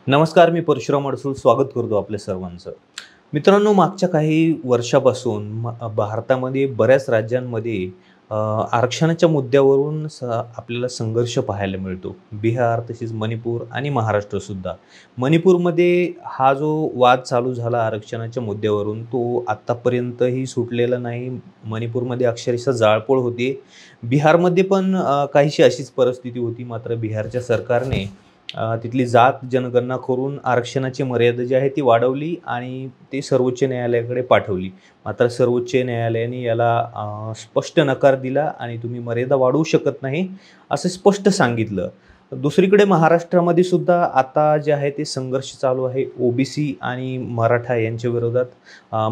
नमस्कार, मी परशुराम अडसूळ स्वागत करतो आपल्या सर्वांचं. मित्रांनो, मागच्या काही वर्षापासून भारतामध्ये बऱ्याच राज्यांमध्ये आरक्षणाच्या मुद्द्यावरून आपल्याला संघर्ष पाहायला मिळतो. बिहार, तसेच मणिपूर आणि महाराष्ट्रसुद्धा. मणिपूरमध्ये हा जो वाद चालू झाला आरक्षणाच्या मुद्द्यावरून, तो आत्तापर्यंतही सुटलेला नाही. मणिपूरमध्ये अक्षरशः जाळपोळ होती. बिहारमध्ये पण काहीशी अशीच परिस्थिती होती. मात्र बिहारच्या सरकारने तिथली जात जनगणना करून आरक्षणाची मर्यादा जी आहे ती वाढवली आणि ती सर्वोच्च न्यायालयाकडे पाठवली. मात्र सर्वोच्च न्यायालयाने याला स्पष्ट नकार दिला आणि तुम्ही मर्यादा वाढवू शकत नाही, असं स्पष्ट सांगितलं. दुसरीकडे महाराष्ट्रामध्ये सुद्धा आता जे आहे ते संघर्ष चालू आहे ओबीसी आणि मराठा यांच्या विरोधात.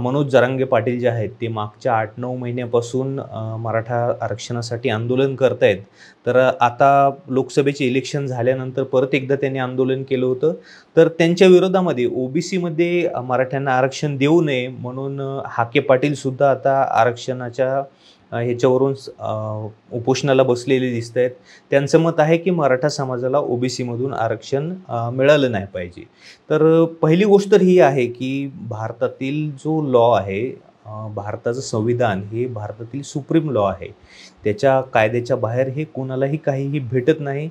मनोज जरांगे पाटील जे आहेत ते मागच्या 8-9 महिन्यापासून मराठा आरक्षणासाठी आंदोलन करतायत. तर आता लोकसभेचे इलेक्शन झाल्यानंतर परत एकदा त्यांनी आंदोलन केलं होतं. तर त्यांच्या विरोधामध्ये ओबीसीमध्ये मराठ्यांना आरक्षण देऊ नये म्हणून हाके पाटीलसुद्धा आता आरक्षणाच्या ह्याच्यावरून उपोषणाला बसलेले दिसत आहेत. त्यांचं मत आहे की मराठा समाजाला ओबीसीमधून आरक्षण मिळालं नाही पाहिजे. तर पहिली गोष्ट तर ही आहे की भारतातील जो लॉ आहे, भारताचं संविधान हे भारतातील सुप्रीम लॉ आहे. त्याच्या कायद्याच्या बाहेर हे कोणालाही काहीही भेटत नाही.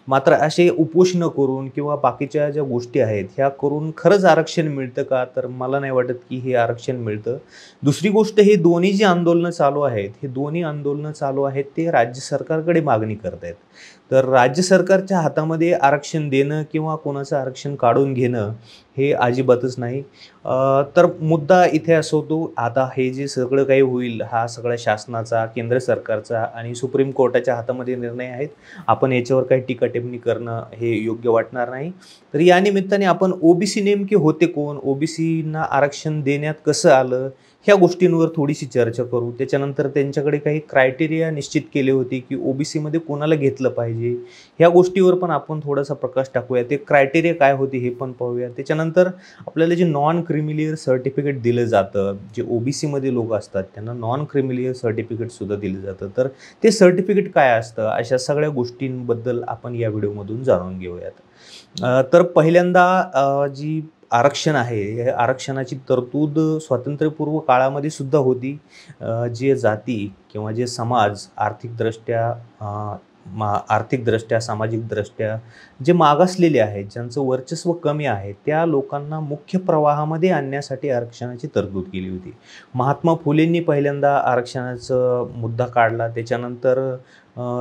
मात्र असे उपोषणं करून किंवा बाकीच्या ज्या गोष्टी आहेत ह्या करून खरंच आरक्षण मिळतं का? तर मला नाही वाटत की हे आरक्षण मिळतं. दुसरी गोष्ट, हे दोन्ही जी आंदोलनं चालू आहेत, हे दोन्ही आंदोलनं चालू आहेत ते राज्य सरकारकडे मागणी करत आहेत. तर राज्य सरकारच्या हातामध्ये आरक्षण देणं किंवा कोणाचं आरक्षण काढून घेणं हे अजिबातच नाही. तर मुद्दा इथे असं होतो, आता हे जे सगळं काही होईल हा सगळ्या शासनाचा, केंद्र सरकारचा आणि सुप्रीम कोर्टाच्या हातामध्ये निर्णय आहेत. आपण याच्यावर काही टीका-टिप्पणी करणं हे योग्य वाटणार नाही. तर या निमित्ताने आपण ओबीसी नेमके होते कोण? ओबीसींना आरक्षण देण्यात कसं आलं? ह्या गोष्टींवर थोडीशी चर्चा करू. त्याच्यानंतर त्यांच्याकडे काही क्रायटेरिया निश्चित केले होते की ओबीसीमध्ये कोणाला घेतलं पाहिजे. ह्या गोष्टीवर पण आपण थोडासा प्रकाश टाकूया. ते क्रायटेरिया काय होते हे पण पाहूया. त्याच्यानंतर आपल्याला जे नॉन क्रिमिलियर सर्टिफिकेट दिलं जातं, जे ओबीसीमध्ये लोक असतात त्यांना नॉन क्रिमिलियर सर्टिफिकेटसुद्धा दिलं जातं. तर ते सर्टिफिकेट काय असतं? अशा सगळ्या गोष्टींबद्दल आपण या व्हिडिओमधून जाणून घेऊयात. तर पहिल्यांदा जी आरक्षण आहे, हे आरक्षणाची तरतूद स्वातंत्र्यपूर्व काळामध्ये सुद्धा होती. जे जाती किंवा जे समाज आर्थिकदृष्ट्या, सामाजिकदृष्ट्या जे मागासलेले आहेत, ज्यांचं वर्चस्व कमी आहे, त्या लोकांना मुख्य प्रवाहामध्ये आणण्यासाठी आरक्षणाची तरतूद केली होती. महात्मा फुलेंनी पहिल्यांदा आरक्षणाचा मुद्दा काढला. त्याच्यानंतर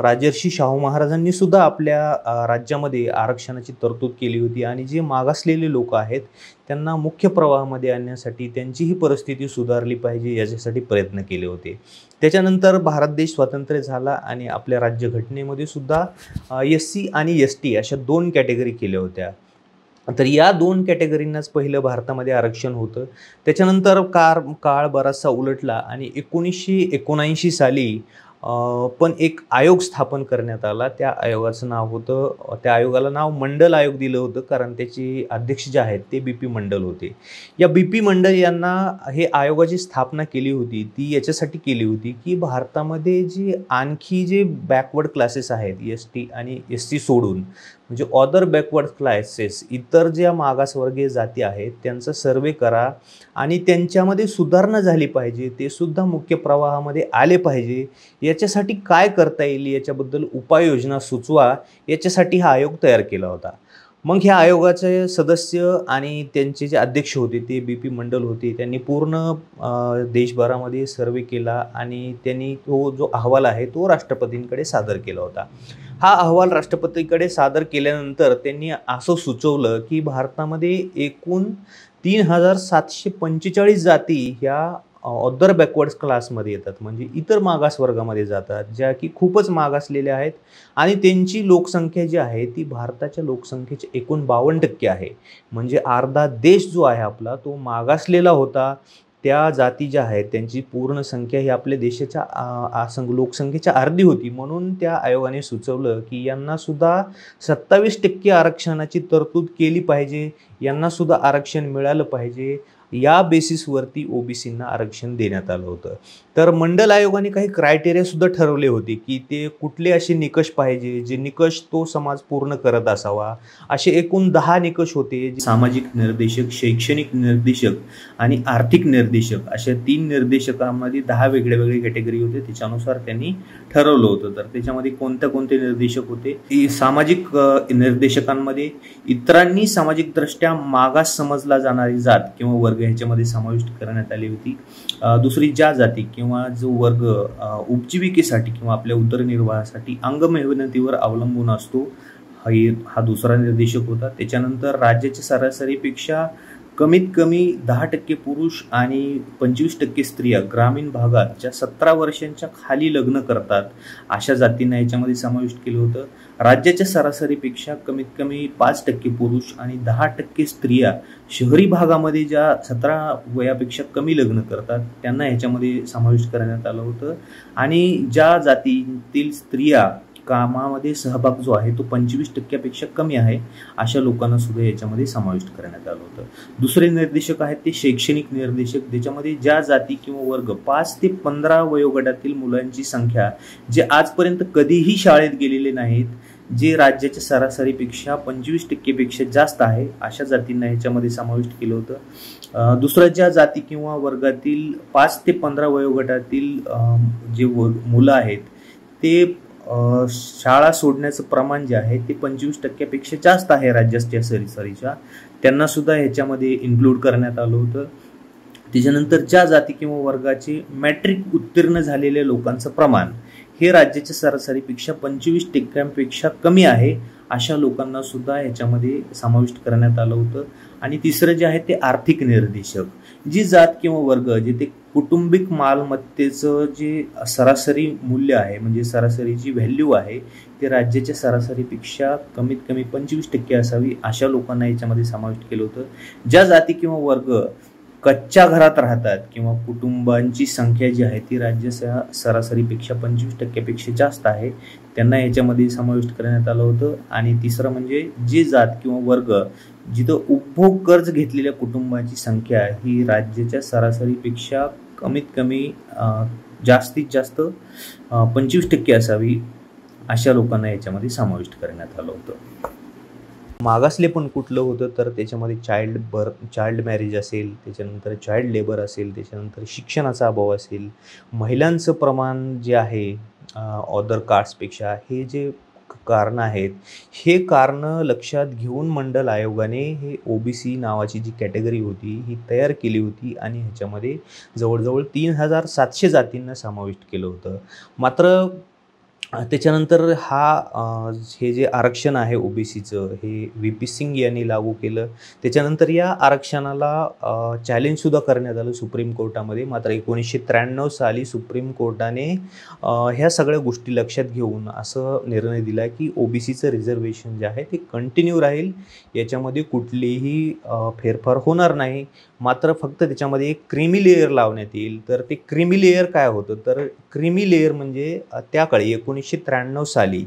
राजर्षी शाहू महाराजांनी सुद्धा आपल्या राज्यामध्ये आरक्षणाची तरतूद केली होती आणि जे मागासलेले लोक आहेत त्यांना मुख्य प्रवाहामध्ये आणण्यासाठी, त्यांचीही परिस्थिती सुधारली पाहिजे याच्यासाठी प्रयत्न केले होते. त्याच्यानंतर भारत देश स्वतंत्र झाला आणि आपल्या राज्यघटनेमध्ये सुद्धा SC आणि ST अशा 2 कॅटेगरी केल्या होत्या. तर या 2 कॅटेगरींनाच पहिलं भारतामध्ये आरक्षण होतं. त्याच्यानंतर काळ बराचसा उलटला आणि 1979 साली पण एक आयोग स्थापन करण्यात आला. त्या आयोगाचं नाव होतं, त्या आयोगाला नाव मंडल आयोग दिलं होतं, कारण त्याचे अध्यक्ष जे आहेत ते BP मंडल होते. या BP मंडल यांना हे आयोगाची स्थापना केली होती ती याच्यासाठी केली होती की भारतामध्ये जी आणखी जे बॅकवर्ड क्लासेस आहेत ST आणि SC सोडून, म्हणजे अदर बॅकवर्ड क्लासेस, इतर ज्या मागासवर्गीय जाती आहेत त्यांचा सर्वे करा आणि त्यांच्यामध्ये सुधारणा झाली पाहिजे, ते सुद्धा मुख्य प्रवाहामध्ये आले पाहिजे. याच्यासाठी काय करता येईल याच्याबद्दल उपाययोजना सुचवा, याच्यासाठी हा आयोग तयार केला होता. मग ह्या आयोगाचे सदस्य आणि त्यांचे जे अध्यक्ष होते ते BP मंडल होते. त्यांनी पूर्ण देशभरामध्ये सर्वे केला आणि त्यांनी तो जो अहवाल आहे तो राष्ट्रपतींकडे सादर केला होता. हा अहवाल राष्ट्रपतीकडे सादर केल्यानंतर त्यांनी असं सुचवलं की भारतामध्ये एकूण 3745 जाती ह्या अदर बॅकवर्ड क्लासमध्ये येतात, म्हणजे इतर मागासवर्गामध्ये जातात, ज्या की खूपच मागासलेल्या आहेत आणि त्यांची लोकसंख्या जी आहे ती भारताच्या लोकसंख्येचे एकूण 52% आहे. म्हणजे अर्धा देश जो आहे आपला तो मागासलेला होता. त्या जाती ज्या आहेत त्यांची पूर्ण संख्या ही आपल्या देशाच्या लोकसंख्येच्या अर्धी होती. म्हणून त्या आयोगाने सुचवलं की यांना सुद्धा 27% आरक्षणाची तरतूद केली पाहिजे, यांना सुद्धा आरक्षण मिळालं पाहिजे या बेसिसवरती ओबीसींना आरक्षण देण्यात आलं होतं. तर मंडल आयोगाने काही क्रायटेरियासुद्धा ठरवले होते की ते कुठले असे निकष पाहिजे जे निकष तो समाज पूर्ण करत असावा. असे एकूण 10 निकष होते. सामाजिक निर्देशक, शैक्षणिक निर्देशक आणि आर्थिक निर्देशक अशा 3 निर्देशकांमध्ये 10 वेगळे कॅटेगरी होते. त्याच्यानुसार त्यांनी ठरवलं होतं. तर त्याच्यामध्ये कोणते निर्देशक होते? सामाजिक निर्देशकांमध्ये इतरांनी सामाजिकदृष्ट्या मागास समजला जाणारी जात किंवा वर्ग ह्याच्यामध्ये समाविष्ट करण्यात आली होती. दुसरी, ज्या जाती किंवा जो वर्ग उपजीविकेसाठी किंवा आपल्या उदरनिर्वाहासाठी अंगमेहनतीवर अवलंबून असतो हा दुसरा निर्देशक होता. त्याच्यानंतर राज्याच्या सरासरीपेक्षा कमीत कमी 10% पुरुष आणि 25% स्त्रिया ग्रामीण भागात ज्या 17 वर्षांच्या खाली लग्न करतात अशा जातींना याच्यामध्ये समाविष्ट केलं होतं. राज्याच्या सरासरीपेक्षा कमीत कमी 5% पुरुष आणि 10% स्त्रिया शहरी भागामध्ये ज्या 17 वयापेक्षा कमी लग्न करतात त्यांना ह्याच्यामध्ये समाविष्ट करण्यात आलं होतं. आणि ज्या जातीतील स्त्रिया कामामध्ये सहभाग जो आहे तो 25% कमी आहे अशा लोकांना सुद्धा याच्यामध्ये समाविष्ट करण्यात आलं होतं. दुसरे निर्देशक आहेत ते शैक्षणिक निर्देशक. त्याच्यामध्ये ज्या जाती किंवा वर्ग 5 ते 15 वयोगटातील मुलांची संख्या जे आजपर्यंत कधीही शाळेत गेलेले नाहीत, जे राज्याच्या सरासरीपेक्षा 25% पेक्षा जास्त आहे अशा जातींना याच्यामध्ये समाविष्ट केलं होतं. दुसरं, ज्या जाती किंवा वर्गातील 5 ते 15 वयोगटातील जे मुलं आहेत ते शाळा सोडण्याचं प्रमाण जे आहे ते 25% पेक्षा जास्त आहे राज्याच्या सरासरीच्या, त्यांना सुद्धा ह्याच्यामध्ये इन्क्लूड करण्यात आलं होतं. त्याच्यानंतर ज्या जाती किंवा वर्गाचे मॅट्रिक उत्तीर्ण झालेल्या लोकांचं प्रमाण हे राज्याच्या सरासरीपेक्षा 25% कमी आहे अशा लोकांना सुद्धा ह्याच्यामध्ये समाविष्ट करण्यात आलं होतं. आणि तिसरं जे आहे ते आर्थिक निर्देशक. जी जात किंवा वर्ग जे ते कौटुंबिक मालमत्तेचं जे सरासरी मूल्य आहे म्हणजे सरासरी जी व्हॅल्यू आहे ते राज्याच्या सरासरीपेक्षा कमीत कमी 25% असावी अशा लोकांना याच्यामध्ये समाविष्ट केलं होतं. ज्या जाती किंवा वर्ग कच्च्या घरात राहतात किंवा कुटुंबांची संख्या जी आहे ती राज्याच्या सरासरीपेक्षा 25% पेक्षा जास्त आहे त्यांना याच्यामध्ये समाविष्ट करण्यात आलं होतं. आणि तिसरं म्हणजे जी जात किंवा वर्ग जिथं उपभोग कर्ज घेतलेल्या कुटुंबाची संख्या ही राज्याच्या सरासरीपेक्षा कमीत कमी जास्तीत जास्त 25% असावी अशा लोकांना याच्यामध्ये समाविष्ट करण्यात आलं होतं. मागासले पण कुठलं होतं तर त्याच्यामध्ये चाइल्ड मॅरेज असेल, त्याच्यानंतर चाइल्ड लेबर असेल, त्याच्यानंतर शिक्षणाचा अभाव असेल, महिलांचं प्रमाण जे आहे अदर कास्टपेक्षा, हे जे कारणं आहेत हे कारणं लक्षात घेऊन मंडल आयोगाने हे ओबीसी नावाची जी कॅटेगरी होती ही तयार केली होती आणि ह्याच्यामध्ये जवळजवळ 3700 जातींना समाविष्ट केलं होतं. मात्र त्याच्यानंतर हे जे आरक्षण आहे ओबीसीचं हे व्ही.पी. सिंग यांनी लागू केलं. त्याच्यानंतर या आरक्षणाला चॅलेंजसुद्धा करण्यात आलं सुप्रीम कोर्टामध्ये. मात्र 1993 साली सुप्रीम कोर्टाने ह्या सगळ्या गोष्टी लक्षात घेऊन असं निर्णय दिला की ओबीसीचं रिझर्वेशन जे आहे ते कंटिन्यू राहील, याच्यामध्ये कुठलीही फेरफार होणार नाही. मात्र फक्त त्याच्यामध्ये एक क्रीमी लेयर लावण्यात येईल. तर ते क्रीमी लेयर काय होतं तर क्रीमी लेयर म्हणजे त्या काळी 1993 साली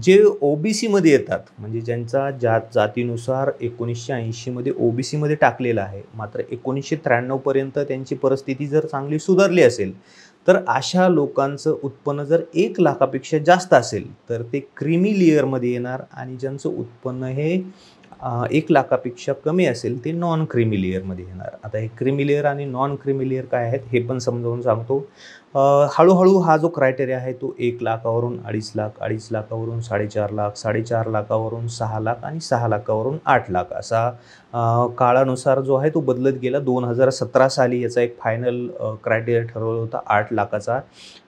जे ओबीसीमध्ये येतात म्हणजे ज्यांचा जातीनुसार 1980 ओबीसीमध्ये टाकलेलं आहे, मात्र 1993 पर्यंत त्यांची परिस्थिती जर चांगली सुधारली असेल तर अशा लोकांचं उत्पन्न जर 1 लाखापेक्षा जास्त असेल तर ते क्रीमी लेयरमध्ये येणार आणि ज्यांचं उत्पन्न हे 1 लाखापेक्षा कमी असेल ते नॉन क्रीमी लेयरमध्ये येणार. आता हे क्रीमी लेयर आणि नॉन क्रीमी लेयर काय आहेत हे पण समजावून सांगतो. हळूहळू हा जो क्रायटेरिया आहे तो 1 लाखावरून 2.5 लाख, 2.5 लाखावरून 4.5 लाख, 4.5 लाखावरून 6 लाख आणि 6 लाखावरून 8 लाख असा काळानुसार जो आहे तो बदलत गेला. 2017 साली याचा एक फायनल क्रायटेरिया ठरवला होता 8 लाखाचा.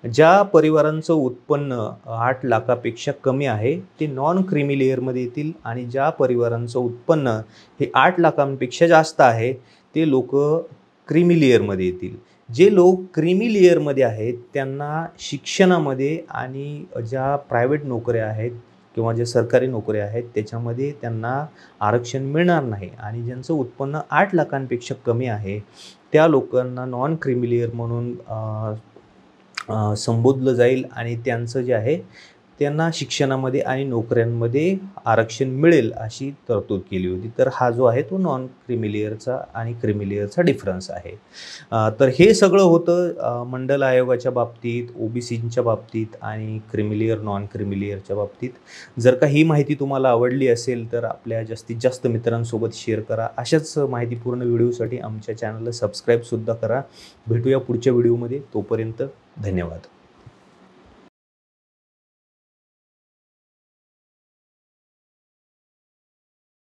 ज्या परिवारांचं उत्पन्न 8 लाखापेक्षा कमी आहे ते नॉन क्रीमी लेयरमध्ये येतील आणि ज्या परिवारांचं उत्पन्न हे 8 लाखांपेक्षा जास्त आहे ते लोक क्रीमी लेयरमध्ये येतील. जे लोक क्रीमी लेयरमध्ये आहेत त्यांना शिक्षणामध्ये आणि ज्या प्रायव्हेट नोकऱ्या आहेत किंवा ज्या सरकारी नोकऱ्या आहेत त्याच्यामध्ये त्यांना आरक्षण मिळणार नाही आणि ज्यांचं उत्पन्न 8 लाखांपेक्षा कमी आहे त्या लोकांना नॉन क्रीमी लेयर म्हणून संबोधलं जाईल आणि त्यांचं जे आहे त्यांना शिक्षणामध्ये आणि नोकऱ्यांमध्ये आरक्षण मिळेल अशी तरतूद केली होती. तर हा जो आहे तो नॉन क्रिमिलियरचा आणि क्रिमिलियरचा डिफरन्स आहे. तर हे सगळं होतं मंडल आयोगाच्या बाबतीत, OBCच्या बाबतीत आणि क्रिमिलियर, नॉन क्रिमिलियरच्या बाबतीत. जर का ही माहिती तुम्हाला आवडली असेल तर आपल्या जास्तीत जास्त मित्रांसोबत शेअर करा. अशाच माहितीपूर्ण व्हिडिओसाठी आमच्या चॅनलला सबस्क्राईबसुद्धा करा. भेटूया पुढच्या व्हिडिओमध्ये. तोपर्यंत धन्यवाद.